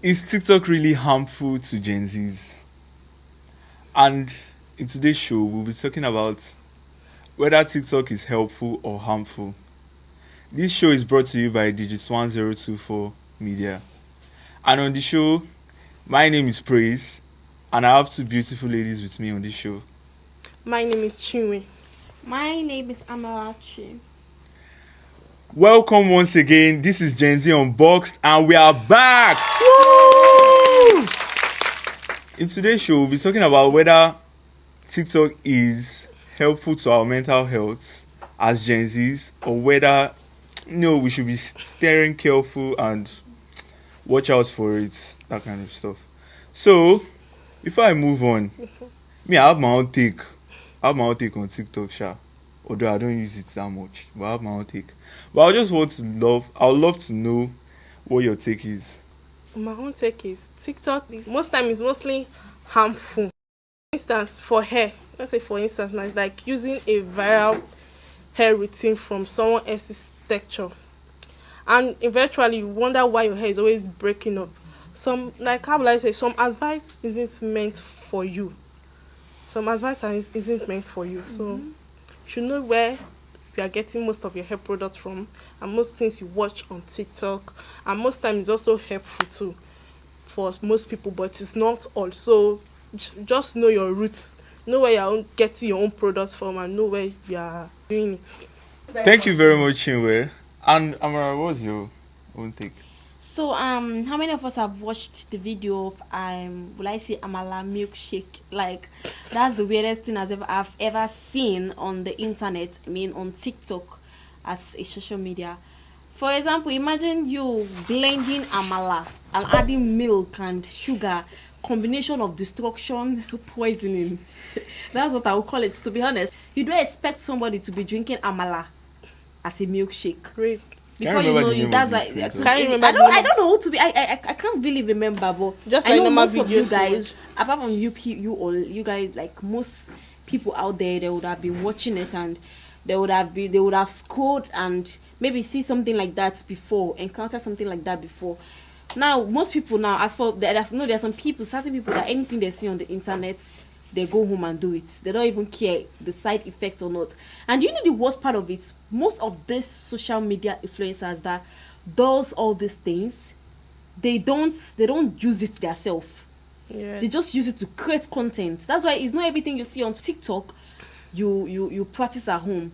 Is TikTok really harmful to Gen Zs? And in today's show, we'll be talking about whether TikTok is helpful or harmful. This show is brought to you by Digits1024 Media. And on the show, my name is Praise, and I have two beautiful ladies with me on this show. My name is Chinwe. My name is Amarachi. Welcome once again. This is Gen Z Unboxed, and we are back! Woo! In today's show, we'll be talking about whether TikTok is helpful to our mental health as Gen Zs, or whether we should be staring careful and watch out for it, that kind of stuff. So, before I move on, I have my own take. I have my own take on TikTok, although I don't use it that much, but I have my own take. But I just I would love to know what your take is. My own take is TikTok most time is mostly harmful. For instance, for hair, let's say for instance, now it's like using a viral hair routine from someone else's texture, and eventually you wonder why your hair is always breaking up. Some, like how will I say, some advice isn't meant for you. Some advice isn't meant for you. So you should know where you are getting most of your hair products from, and most things you watch on TikTok, and most times it's also helpful too for most people, but it's not all. So just know your roots, know where you're getting your own products from, and know where you are doing it. Thank you very much, Chinwe. And Amara, what's your own take? So how many of us have watched the video of will I say Amala milkshake? Like, that's the weirdest thing I've ever seen on the internet. I mean, on TikTok as a social media. For example, imagine you blending Amala and adding milk and sugar, combination of destruction, poisoning. That's what I would call it, to be honest. You don't expect somebody to be drinking Amala as a milkshake. Great. Before you know, that's like I don't know who to be. I can't really remember, but just I like know most of you videos guys, apart from you guys, like most people out there, they would have been watching it, and they would have scored and maybe see something like that before, encounter something like that before. Now most people now, as for there's some people, certain people, that anything they see on the internet, they go home and do it. They don't even care the side effects or not. And you know the worst part of it? Most of these social media influencers that does all these things, they don't use it themselves. Yes. They just use it to create content. That's why it's not everything you see on TikTok you practice at home.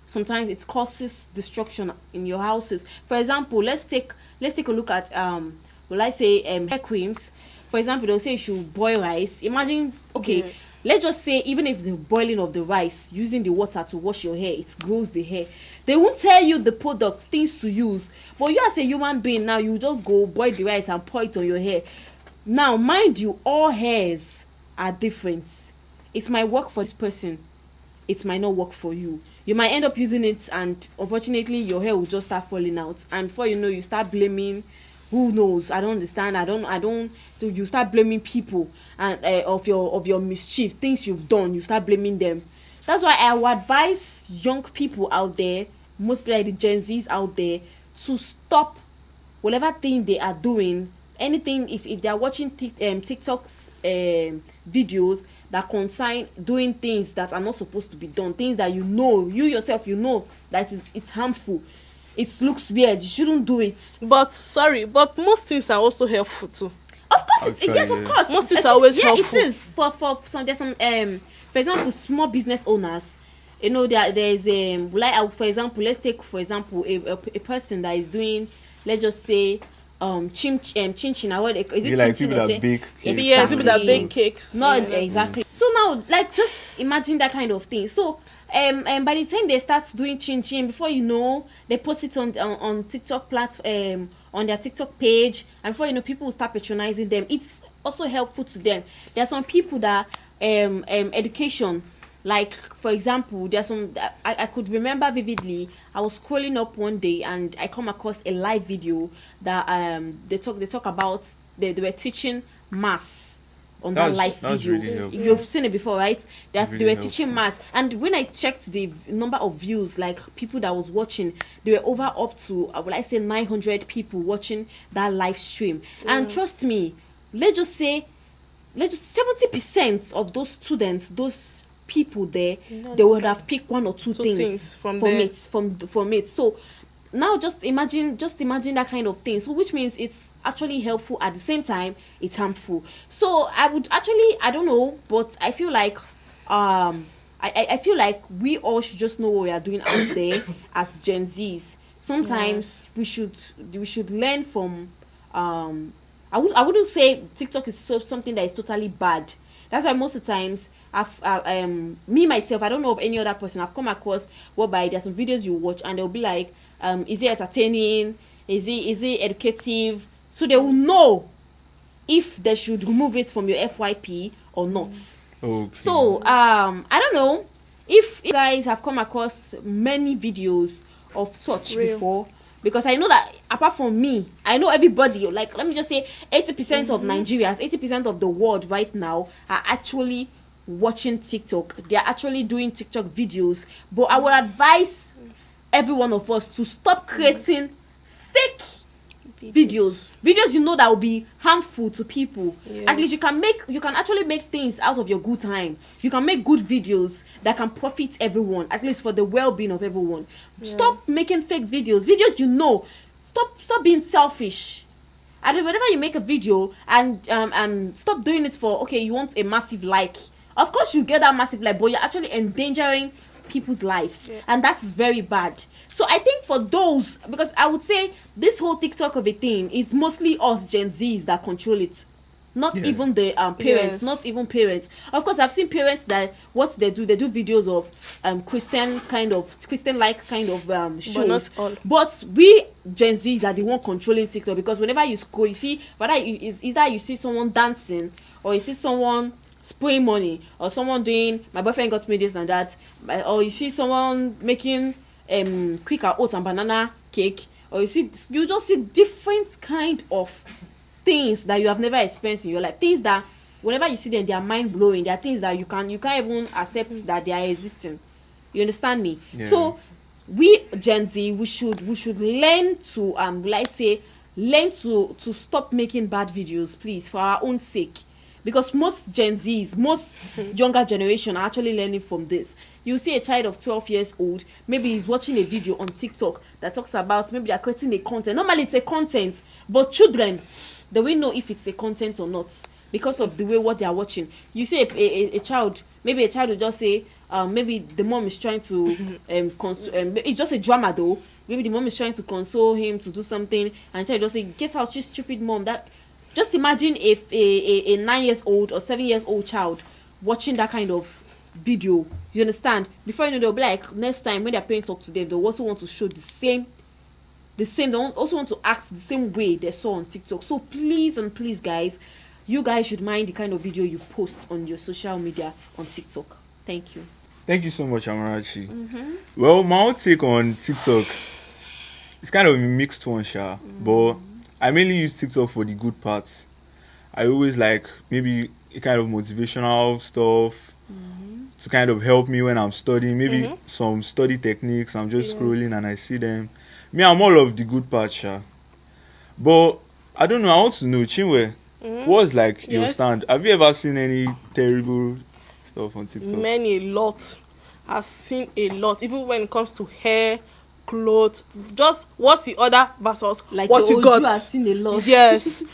Sometimes it causes destruction in your houses. For example, let's take a look at hair creams. For example, they'll say you should boil rice. Imagine, okay, let's just say even if the boiling of the rice, using the water to wash your hair, it grows the hair. They won't tell you the products, things to use. But you as a human being now, you just go boil the rice and pour it on your hair. Now, mind you, all hairs are different. It might work for this person. It might not work for you. You might end up using it, and unfortunately, your hair will just start falling out. And before you know, you start blaming. Who knows? I don't understand. I don't. So you start blaming people and of your mischief, things you've done. You start blaming them. That's why I would advise young people out there, mostly like the Gen Zs out there, to stop whatever thing they are doing. Anything if they are watching TikTok's videos that concern doing things that are not supposed to be done, things that you yourself that it's harmful. It looks weird. You shouldn't do it. But most things are also helpful too. Of course, yes, of course. Most things are always helpful. Yeah, it is. For some, there's some for example, small business owners. You know, there's for example, let's take for example a person that is doing, let's just say chin chin. What is it? Like people that bake cakes. Yeah, people that bake cakes. No, exactly. So now, like, just imagine that kind of thing. So by the time they start doing chin chin, before you know, they post it on TikTok on their TikTok page, and before you know, people will start patronizing them. It's also helpful to them. There are some people that education, like for example, there's some I could remember vividly. I was scrolling up one day and I come across a live video that they talk about they were teaching maths on that live that's video. really helpful. You've seen it before, right? They Really were teaching maths, and when I checked the number of views, like people that was watching, they were over up to would I say 900 people watching that live stream. And trust me, let's just say 70% of those students, those people there, they would have picked one or two things from it. So now just imagine that kind of thing. So which means it's actually helpful, at the same time it's harmful. So I would actually, I don't know, but I feel like I feel like we all should just know what we are doing out there as Gen Zs. Sometimes we should learn from I wouldn't say TikTok is something that is totally bad. That's why most of the times me myself, I don't know of any other person I've come across whereby there's some videos you watch and they'll be like, is it entertaining? Is it educative? So they will know if they should remove it from your FYP or not. Okay. So I don't know if you guys have come across many videos of such before, because I know that apart from me, I know everybody, like let me just say 80% of Nigerians, 80% of the world right now are actually watching TikTok. They are actually doing TikTok videos. But I would advise every one of us to stop creating fake videos you know that will be harmful to people. At least you can actually make things out of your good time. You can make good videos that can profit everyone, at least for the well-being of everyone. Stop making fake videos you know. Stop being selfish. And whenever you make a video and stop doing it for, okay, you want a massive like, of course you get that massive like, but you're actually endangering people's lives, and that's very bad. So I think for those, because I would say this whole TikTok of a thing is mostly us Gen Zs that control it, not even the parents, not even parents. Of course, I've seen parents that what they do videos of Christian-like kind of shows. But not all. But we Gen Zs are the one controlling TikTok, because whenever you scroll, you see whether either you see someone dancing or you see someone spraying money, or someone doing my boyfriend got me this and that, or you see someone making quicker oats and banana cake, or you just see different kind of things that you have never experienced in your life. Things that whenever you see them, they are mind blowing. They are things that you can't even accept that they are existing. You understand me? So we Gen Z, we should learn to learn to stop making bad videos, please, for our own sake. Because most Gen Zs, most younger generation are actually learning from this. You see a child of 12 years old, maybe he's watching a video on TikTok that talks about, maybe they're creating a content. Normally it's a content, but children, they will know if it's a content or not because of the way what they are watching. You see a child, maybe a child will just say, maybe the mom is trying to, it's just a drama though. Maybe the mom is trying to console him to do something, and the child just say, get out, you stupid mom. Just imagine if a 9 years old or 7 years old child watching that kind of video. You understand? Before you know, they'll be like, next time when their parents talk to them, they'll also want to show the same. They also want to act the same way they saw on TikTok. So please and please, guys, you guys should mind the kind of video you post on your social media on TikTok. Thank you. Thank you so much, Amarachi. Well, my own take on TikTok, it's kind of a mixed one, but I mainly use TikTok for the good parts. I always like maybe a kind of motivational stuff to kind of help me when I'm studying. Maybe some study techniques. I'm just scrolling and I see them. Me, I'm all of the good parts, But I don't know. I want to know, Chinwe, what's like your stand? Have you ever seen any terrible stuff on TikTok? A lot. I've seen a lot. Even when it comes to hair, clothes, just what the other versus like what you got. I've seen a lot. Yes.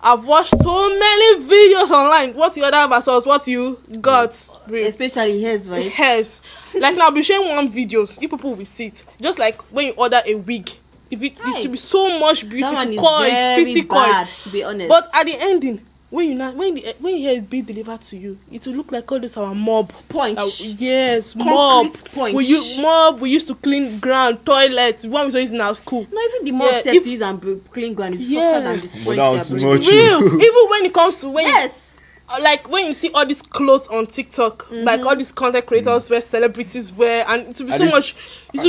I've watched so many videos online. What the other versus what you got. Especially hairs, right? Hairs. Like now, I'll be showing one videos. You people will see it. Just like when you order a wig. It will be so much beautiful. That one is coils, very bad, to be honest. But at the ending, when the hair is being delivered to you, it will look like all this our mob. Sponge. Yes, concrete mob. Sponge. We used to clean ground, toilets. When we saw it in our school. No, even the mob sets use and clean ground is softer than the sponge. Real. Even when it comes to like when you see all these clothes on TikTok, like all these content creators wear, celebrities wear, and it will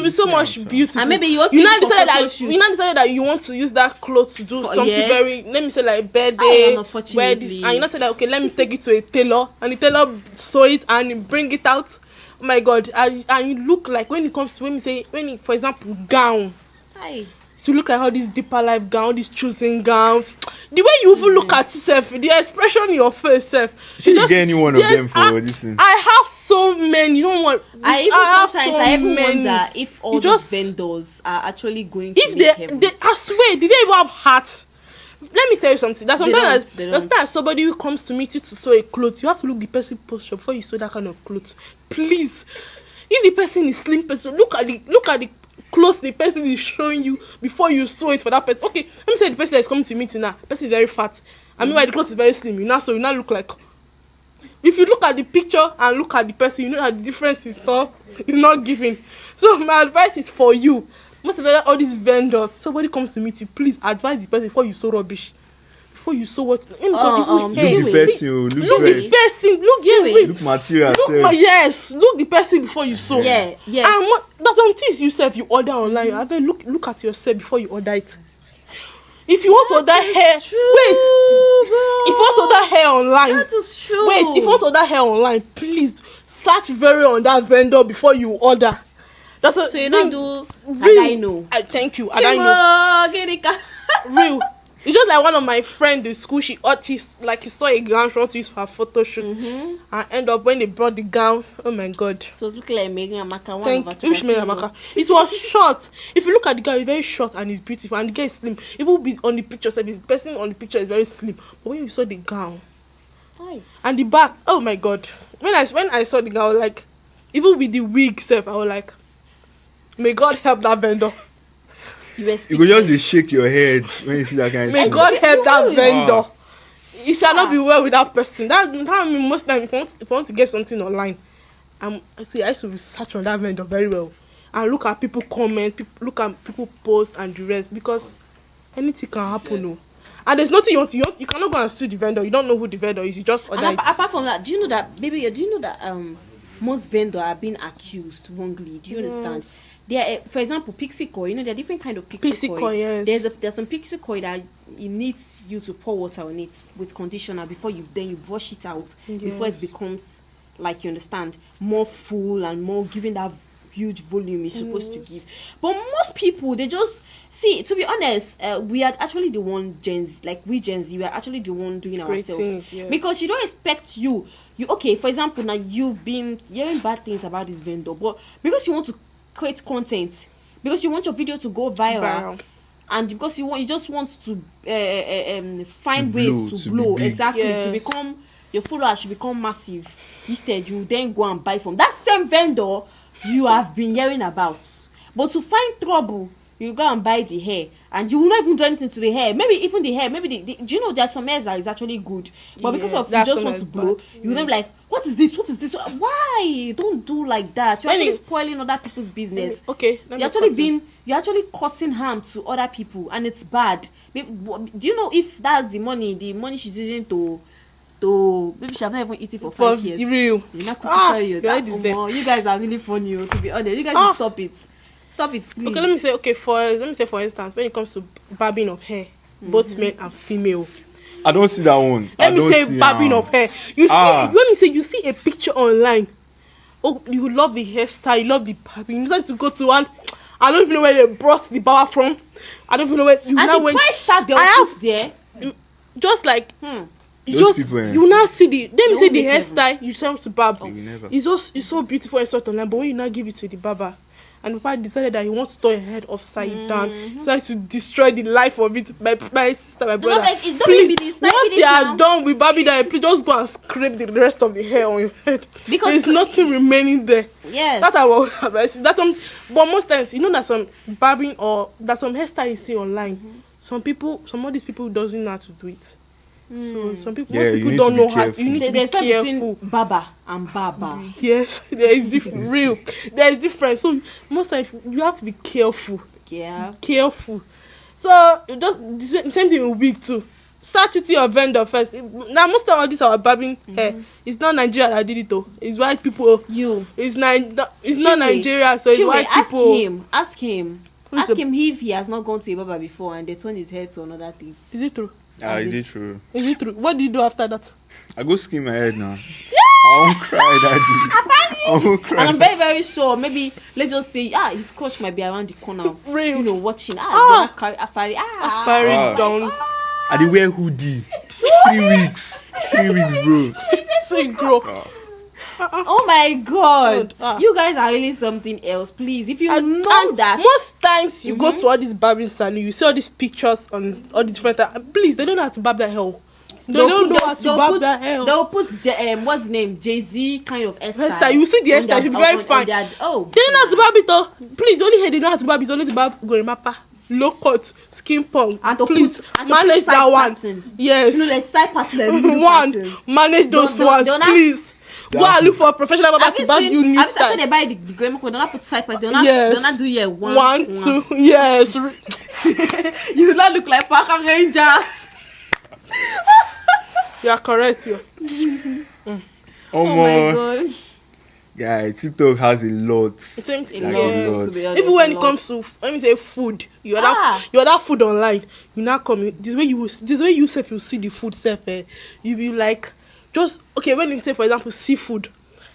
be so much beautiful. And maybe you want now decided that you want to use that clothes to do something very, let me say like birthday, wear this, and you not say that okay, let me take it to a tailor, and the tailor sew it and bring it out. Oh my God, and you look like when it comes to for example gown. Hi. To look like all these deeper life gowns, these choosing gowns, the way you even look at yourself, the expression in your face, self. You just get any one of them for this thing. I have so many. You don't want. I even wonder if all these vendors are actually going to. If they, I swear, did they even have heart? Let me tell you something. That sometimes somebody who comes to meet you to sew a cloth, you have to look the person posture before you sew that kind of clothes. Please, if the person is slim person, look at the close the person is showing you before you sew it for that person. Okay, let me say the person that is coming to meet you now, the person is very fat. I mean, why the clothes is very slim, you now look like. If you look at the picture and look at the person, you know that the difference is not giving. So my advice is for you. Most of all these vendors, somebody comes to meet you, please advise the person before you sew rubbish. Before you sew what? Look the person, look material. Yes, look the person before you sew. Yeah. And that's some things you order online. I bet look at yourself before you order it. If you want to order hair, if you want to order hair online, that is true. If you want to order hair online, please search very on that vendor before you order. So you don't do I know. Thank you. I know. Real. It's just like one of my friends in school. She saw a gown she wanted to use for her photo shoot, and end up when they brought the gown. Oh my God! So it's looking like Megan Amaka. It was short. If you look at the gown, it's very short and it's beautiful, and the girl is slim. Even be on the picture, so the person on the picture is very slim. But when you saw the gown, and the back, oh my God! When I saw the gown, I was like, even with the wig self, I was like, may God help that vendor. You could just shake your head when you see that kind of thing. May God help that vendor. It shall not be well with that person. That I mean, most times if you want to get something online, I used to research on that vendor very well and look at people comment, look at people post and the rest, because anything can happen. No, and there's nothing you cannot go and sue the vendor. You don't know who the vendor is. You just order it. Apart from that, do you know that most vendors are being accused wrongly? Do you understand? There, for example, pixie coin. There are different kind of pixie coin. Yes. There's some pixie coin that it needs you to pour water on it with conditioner before you brush it out before it becomes, like, you understand, more full and more giving that huge volume it's supposed to give. But most people, they just see. To be honest, we are actually the one Gen Z, we are actually the one doing ourselves, because you don't expect you okay. For example, now you've been hearing bad things about this vendor, but because you want to create content, because you want your video to go viral. And because you just want to find ways to blow, to become, your followers should become massive. Instead, you then go and buy from that same vendor you have been hearing about. But to find trouble, you go and buy the hair, and you will not even do anything to the hair. Maybe even the hair, do you know there are some hairs that is actually good, but because of you just want to blow, you will then be like, what is this? Why? Don't do like that. You're actually spoiling other people's business. Okay, you're actually causing harm to other people, and it's bad. Do you know if that's the money she's using to maybe she has not even eaten for 5 years? Real. You guys are really funny, to be honest. You guys should stop it. Stop it, please. Okay, let me say for instance, when it comes to barbing of hair, both men and female. I don't see that one. Let me say barbing of hair. You see a picture online. Oh, you love the hairstyle, you love the barbing. You decide to go to one. I don't even know where they brought the barber from. I don't even know where. The price tag they put there. Just like you now see the hairstyle you send to barb. It's so beautiful and so online, but when you now give it to the barber, and Papa decided that he wants to turn your head upside down, so like to destroy the life of it. My sister, my brother, please, once they are done with Barbie, please just go and scrape the rest of the hair on your head, because there's nothing remaining there. Yes, that's how advice. But most times, you know that some barbing or that some hairstyle you see online, some of these people doesn't know how to do it. So some people, most people don't know how. You need to be careful. Between baba and baba. Yes, there is different. Real, there is difference. So most times you have to be careful. Yeah. Careful. So just the same thing in wig too. Start with your vendor first. Now most of all this our barbing hair, it's not Nigeria that did it though. It's white people. It's not Nigeria, so it's white people. Ask him if he has not gone to a barber before and they turn his head to another thing. Is it true? Is it true? Is it true? What do you do after that? I go skin my head now. I won't cry, daddy. I won't cry. And I'm very, very sure. Maybe let's just say, his crush might be around the corner. Real. You know, watching. Afari down. I did wear hoodie. 3 weeks. 3 weeks, bro. So you grow. Oh my God. You guys are really something else. Please, if you know that. Most times you go to all these barbing salon, you see all these pictures on all the different. Please, they don't know how to barb their hair. They don't know how to barb their hair. They'll put what's the name? Jay-Z kind of hairstyle. You see the hairstyle, it's very fine. They don't know how to barb it though. Please, the only hair they know how to barb is only to barb gorimapa, low cut, skin pong. And to please put, manage that one. Pattern. Yes. No, like side pattern. One, manage those ones, please. Go and look for a professional barber to barb you new style. After they buy the grandma, they don't put side pattern. They don't do here one, two. Yes. You will not look like Parker Rangers. You are correct, yo. Oh my God. Yeah, TikTok has a lot. It's a lot. To be honest, even when it comes to, let me say, food, you order food online. You now come in, this way you self you see the food self. You be like, just okay. When you say, for example, seafood.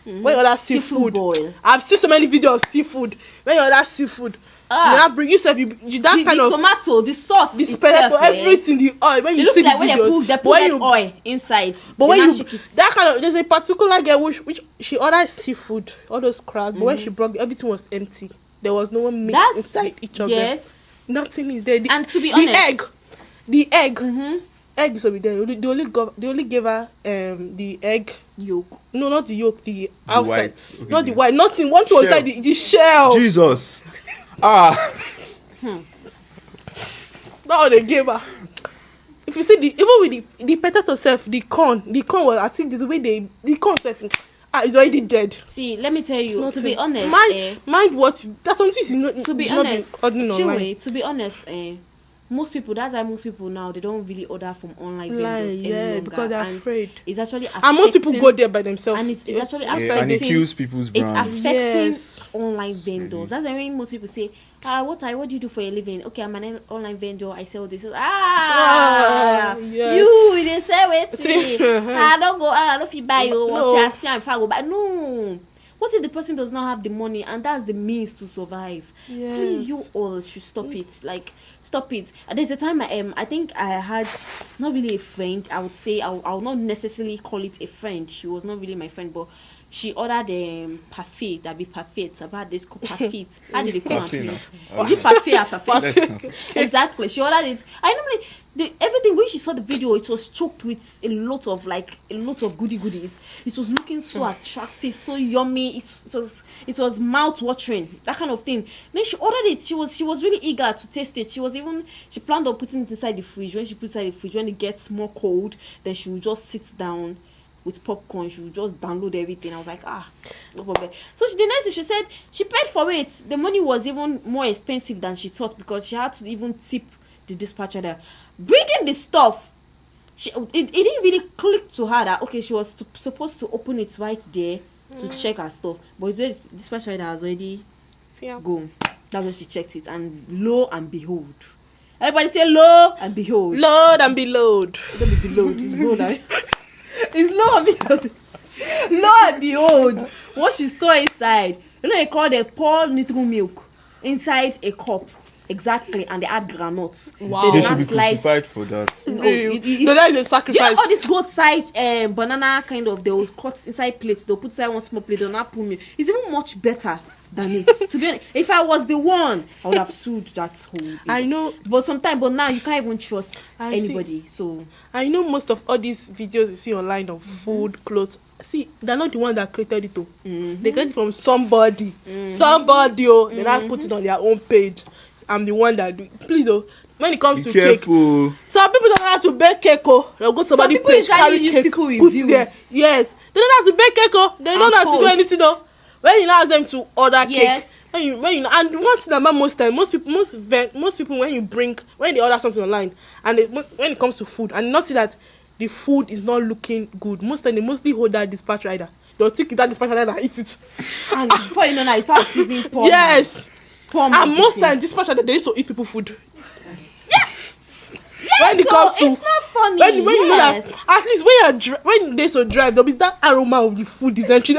When you order seafood boil. I've seen so many videos of seafood. When you order seafood, you now bring yourself the kind of tomato, the sauce, the pineapple, everything, the oil. When you see like the when videos, they put oil inside. But when you that kind of, there's a particular girl which she ordered seafood, all those crabs. But when she brought everything was empty. There was no one meat inside each of them. Yes, nothing is there. And to be honest, the egg is over there. They only gave her the egg yolk. No, not the yolk. The outside, okay, not the white. Nothing. One was inside the shell. Jesus. That's what they gave her. If you see even with the potato self, the corn was, I think the way the corn self is already dead. See, let me tell you, nothing. To be honest, mind what that's something you know. To be honest, to be honest, most people, that's why most people now, they don't really order from online vendors anymore. Because they're afraid. It's actually affecting, and most people go there by themselves. And it's actually affecting. And it kills people's brand. It's affecting online vendors. That's why most people say, what do you do for a living? Okay, I'm an online vendor. I sell this. Yes. You they sell it. I don't feel buy you. No. What if the person does not have the money and that's the means to survive? Yes. Please, you all should stop it. Like, stop it. There's a time I think I had not really a friend. I would say I will not necessarily call it a friend. She was not really my friend, but she ordered parfait. That be parfait. About this called parfait. How did it come out? Is it parfait or parfait? Exactly. She ordered it. I normally everything when she saw the video, it was choked with a lot of goodies. It was looking so attractive, so yummy. It was mouth watering, that kind of thing. Then she ordered it. She was really eager to taste it. She planned on putting it inside the fridge. When she puts it inside the fridge, when it gets more cold, then she will just sit down with popcorn. She will just download everything. I was like, no problem. So the next day she said she paid for it. The money was even more expensive than she thought because she had to even tip the dispatcher there. Bringing the stuff, it didn't really click to her that okay, she was supposed to open it right there to check her stuff, but it's this dispatcher that has already gone. That's when she checked it, and lo and behold, everybody say lo and behold, Lord and below. Don't be below, it's lo. It's lo and behold. Lo and behold, what she saw inside, they call the pour neutral milk inside a cup. Exactly, and they add granuts. Wow. They should be crucified for that. No, that is a sacrifice. Do you know all this goat side banana kind of, they will cut inside plates, they'll put inside one small plate, they'll not put milk. It's even much better than it. To be honest, if I was the one, I would have sued that whole. I know. But now you can't even trust anybody. So I know most of all these videos you see online of food, clothes. See, they're not the ones that created it. They created it from somebody. Somebody, they not put it on their own page. I'm the one that do it. Please, when it comes to careful. Cake, some people don't know how to bake cake. They'll go to somebody's page, carry cake, put there. Yes, they don't know how to bake cake. They don't know how to do anything. when you now ask them to order cake, Yes. when you and one thing about most time, most people when they order something online and when it comes to food and not see that the food is not looking good, most time they mostly hold that dispatch rider. They'll take that dispatch rider and eat it. And before you know now, you start accusing poor. Yes. Poor And most time dispatch rider they used to eat people food. Yes, when it so comes to it's not funny. when you know that Yes. at least when they so drive, there'll be that aroma of the food is entering.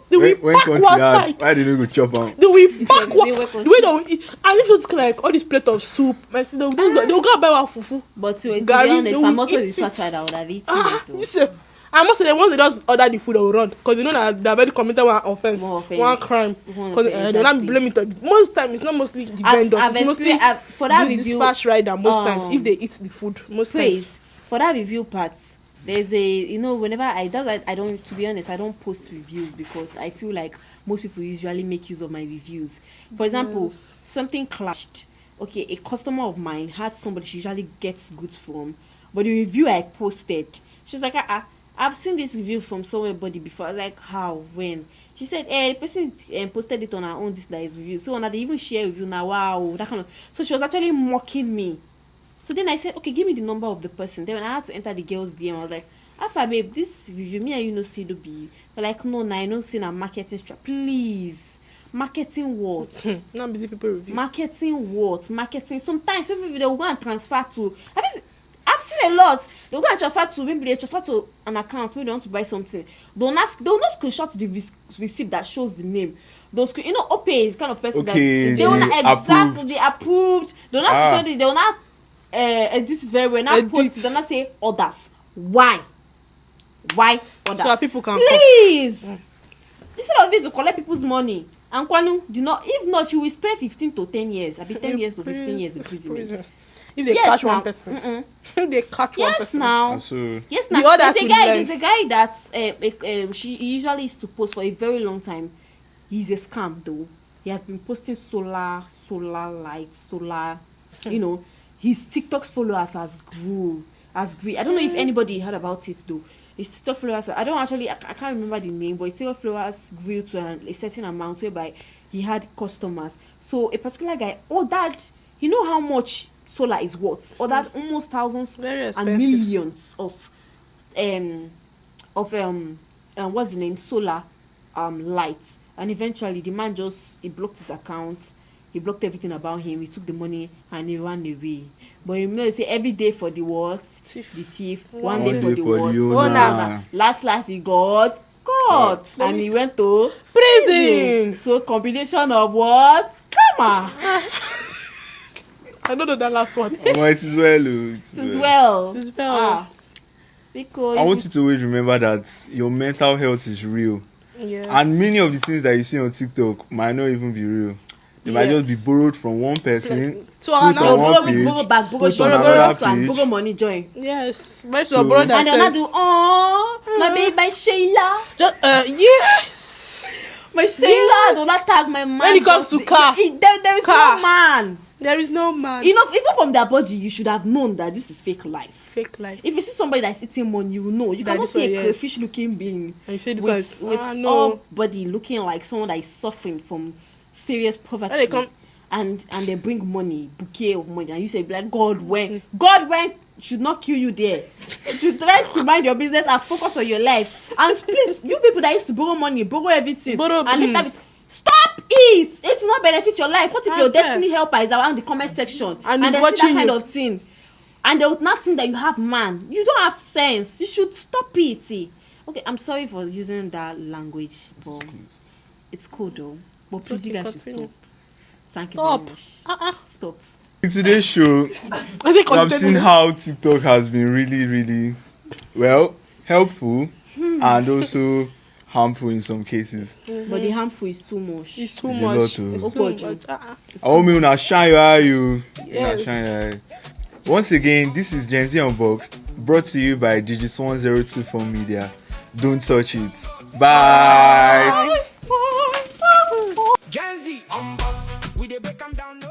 They will When pack country one hard, side. why did you go chop am? They will It's pack like one. they The work on way they will eat, and if it's like all this plate of soup, my sister, they'll go and buy one fufu. But to be Gary, honest, they if will I'm also eat dispatched, it. I would have eaten Ah, it. Though. you say. And most of them, once they just order the food, they will run because they know that they already committed one offense, One offense. one crime. One Because offense, they will not exactly. blame it on. Most time, it's not mostly the vendors. I've It's mostly experienced for that the review. dispatch rider. Most times, if they eat the food, most times. Please, for that review part, there's whenever I don't, to be honest, I don't post reviews because I feel like most people usually make use of my reviews. For example, something clashed. Okay, a customer of mine had somebody she usually gets goods from, but the review I posted, she's like, I've seen this review from somebody before. I was like, how? When? She said, the person posted it on her own, this that is review. So now they even share review now, wow, that kind of. So she was actually mocking me. So then I said, okay, give me the number of the person. Then when I had to enter the girl's DM, I was like, Alpha babe, this review, me and you know see to be. They're like, no, I know see a marketing strap. Please. Marketing what? Not busy people review. Marketing what? Marketing. Sometimes people they will go and transfer to. I've seen a lot. They'll go and transfer to, maybe they transfer to an account, maybe they want to buy something. They'll not screenshot the receipt that shows the name. Those, Ope is kind of person Okay, that they will not approved. exactly approved. They'll not screenshot it. They will not edit it very well. Now post it. They'll not say others. Why others? So that people can please. Instead of it to collect people's money. And Kwanu, if not, you will spend 15 to 10 years. I'll be 10 years to 15 years imprisonment. If they catch one person. If they catch one person. Yes, now. There's a guy that she usually used to post for a very long time. He's a scam though. He has been posting solar lights, solar. His TikTok's followers has grew. I don't know if anybody heard about it though. His TikTok followers, I can't remember the name, but his TikTok followers grew to a certain amount whereby he had customers. So a particular guy ordered, you know how much solar is worth? Ordered almost thousands and millions of what's the name? Solar lights. And eventually the man he blocked his account. He blocked everything about him. He took the money and he ran away. But you know, say every day for the what? The thief. One day for the what? Owner. Last he got caught. And he went to prison. So combination of what? Karma. I don't know that last one. It is well. It is well. Because I want you to always remember that your mental health is real. Yes. And many of the things that you see on TikTok might not even be real. They might just be borrowed from one person, to another page, borrow back, borrow money, join. Yes. But your brother and says, do, my baby, my Sheila. Yes. My Sheila, do not tag my man. When it comes to car. There is no man. There is no man. Even from their body, you should have known that this is fake life. Fake life. If you see somebody that's eating money, you will know. You cannot see a crayfish looking being and you say this with all body looking like someone that is suffering from serious poverty. And they bring money, bouquet of money, and you say, like, God when should not kill you there. You should try to mind your business and focus on your life. And please, you people that used to borrow money, borrow everything, stop it. It will not benefit your life. What if your destiny helper is around the comment section and they see that kind of thing, and they would not think that you have man? You don't have sense. You should stop it. Okay, I'm sorry for using that language, but it's cool though. But please, you guys should stop. Thank you very much. Stop. In today's show, I've seen how TikTok has been really, really, helpful and also harmful in some cases. But the harmful is too much. It's too much. It's too much. I want me to shine your eye. Yes. Once again, this is GENZ Unboxed, brought to you by Digis1024 Media. Don't touch it. Bye. GENZ Unboxed, we dey break 'em down.